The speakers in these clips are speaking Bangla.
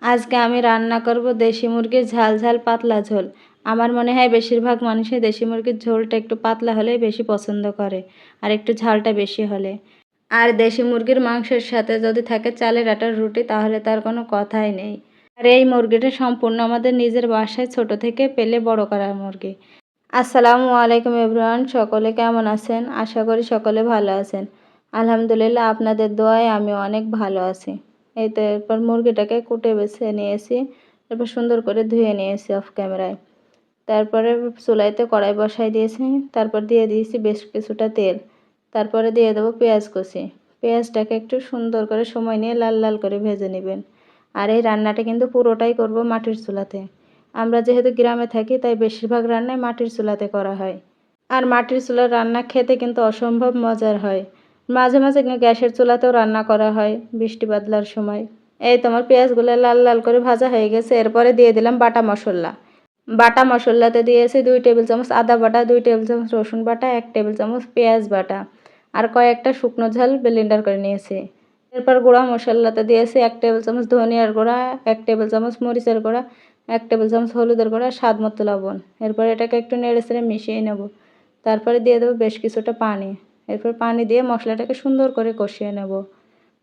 আজকে আমি রান্না করব দেশি মুরগির ঝাল ঝাল পাতলা ঝোল। আমার মনে হয় বেশিরভাগ মানুষই দেশি মুরগির ঝোলটা একটু পাতলা হলেই বেশি পছন্দ করে, আর একটু ঝালটা বেশি হলে। আর দেশি মুরগির মাংসের সাথে যদি থাকে চালের আটার রুটি, তাহলে তার কোনো কথাই নেই। আর এই মুরগিটা সম্পূর্ণ আমাদের নিজের বাসায় ছোট থেকে পেলে বড় করা মুরগি। আসসালামু আলাইকুম এভরিওয়ান, সকলে কেমন আছেন? আশা করি সকলে ভালো আছেন। আলহামদুলিল্লাহ, আপনাদের দোয়ায় আমি অনেক ভালো আছি। এই তো এরপর মুরগিটাকে কুটে বেছে নিয়েছি, এরপর সুন্দর করে ধুয়ে নিয়েছি অফ ক্যামেরায়। তারপরে চুলাইতে কড়াই বসাই দিয়েছি, তারপর দিয়ে দিয়েছি বেশ কিছুটা তেল। তারপরে দিয়ে দেবো পেঁয়াজ কুচি। পেঁয়াজটাকে একটু সুন্দর করে সময় নিয়ে লাল লাল করে ভেজে নেবেন। আর এই রান্নাটা কিন্তু পুরোটাই করব মাটির চুলাতে। আমরা যেহেতু গ্রামে থাকি, তাই বেশিরভাগ রান্নাই মাটির চুলাতে করা হয়। আর মাটির চুলার রান্না খেতে কিন্তু অসম্ভব মজার হয়। মাঝে মাঝে গ্যাসের চুলাতেও রান্না করা হয় বৃষ্টি বাদলার সময়। এই তোমার পেঁয়াজগুলো লাল লাল করে ভাজা হয়ে গেছে, এরপরে দিয়ে দিলাম বাটা মশলা। বাটা মশলাতে দিয়েছি 2 টেবিল চামচ আদা বাটা, 2 টেবিল চামচ রসুন বাটা, 1 টেবিল চামচ পেঁয়াজ বাটা, আর কয়েকটা শুকনো ঝাল ব্লেন্ডার করে নিয়েছি। এরপর গুঁড়া মশলাতে দিয়েছি 1 টেবিল চামচ ধনিয়ার গুঁড়া, 1 টেবিল চামচ মরিচের গুঁড়া, 1 টেবিল চামচ হলুদের গুঁড়া, স্বাদ মতো লবণ। এরপর এটাকে একটু নেড়ে চেড়ে মিশিয়ে নেব। তারপরে দিয়ে দেবো বেশ কিছুটা পানি। এরপর পানি দিয়ে মশলাটাকে সুন্দর করে কষিয়ে নেব।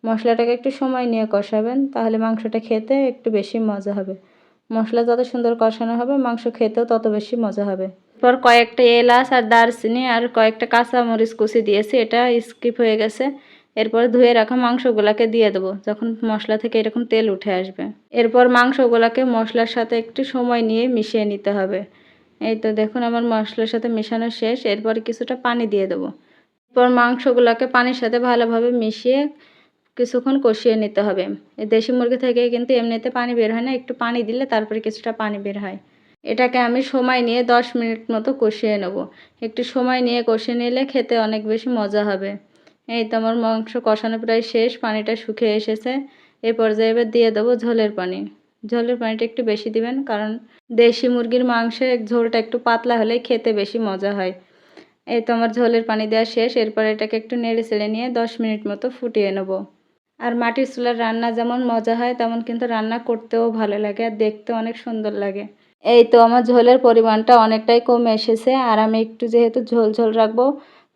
মশলাটাকে একটু সময় নিয়ে কষাবেন, তাহলে মাংসটা খেতে একটু বেশি মজা হবে। মশলা যত সুন্দর কষানো হবে, মাংস খেতেও তত বেশি মজা হবে। এরপর কয়েকটা এলাচ আর দারচিনি আর কয়েকটা কাঁচা মরিচ কুচি দিয়েছি, এটা স্কিপ হয়ে গেছে। এরপর ধুয়ে রাখা মাংসগুলোকে দিয়ে দেবো যখন মশলা থেকে এরকম তেল উঠে আসবে। এরপর মাংসগুলোকে মশলার সাথে একটু সময় নিয়ে মিশিয়ে নিতে হবে। এই তো দেখুন আমার মশলার সাথে মেশানো শেষ। এরপর কিছুটা পানি দিয়ে দেবো। এরপর মাংসগুলোকে পানির সাথে ভালোভাবে মিশিয়ে কিছুক্ষণ কষিয়ে নিতে হবে। এই দেশি মুরগি থেকে কিন্তু এমনিতে পানি বের হয় না, একটু পানি দিলে তারপরে কিছুটা পানি বের হয়। এটাকে আমি সময় নিয়ে 10 মিনিট মতো কষিয়ে নেব। একটু সময় নিয়ে কষিয়ে নিলে খেতে অনেক বেশি মজা হবে। এই তো আমার মাংস কষানো প্রায় শেষ, পানিটা শুকিয়ে এসেছে। এই পর্যায়ে এবার দিয়ে দেবো ঝোলের পানি। ঝোলের পানিটা একটু বেশি দিবেন, কারণ দেশি মুরগির মাংসের ঝোলটা একটু পাতলা হলে খেতে বেশি মজা হয়। এই তো আমার ঝোলের পানি দেওয়া শেষ। এরপর এটাকে একটু নেড়ে চেড়ে নিয়ে 10 মিনিট মতো ফুটিয়ে নেব। আর মাটির চুলার রান্না যেমন মজা হয়, তেমন কিন্তু রান্না করতেও ভালো লাগে আর দেখতেও অনেক সুন্দর লাগে। এই তো আমার ঝোলের পরিমাণটা অনেকটাই কমে এসেছে, আর আমি একটু যেহেতু ঝোল ঝোল রাখবো,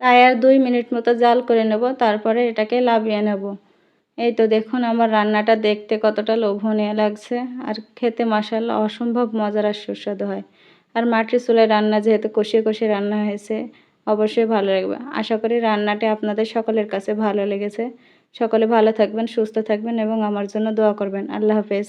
তাই আর 2 মিনিট মতো জাল করে নেব, তারপরে এটাকে নামিয়ে নেব। এই তো দেখুন আমার রান্নাটা দেখতে কতটা লোভনীয় লাগছে, আর খেতে মাশাআল্লাহ অসম্ভব মজার আর সুস্বাদু হয়। আর মাটির চুলায় রান্না যেহেতু কষিয়ে কষিয়ে রান্না হয়েছে, অবশ্যই ভালো লাগবে। আশা করি রান্নাটি আপনাদের সকলের কাছে ভালো লেগেছে। সকলে ভালো থাকবেন, সুস্থ থাকবেন এবং আমার জন্য দোয়া করবেন। আল্লাহ হাফেজ।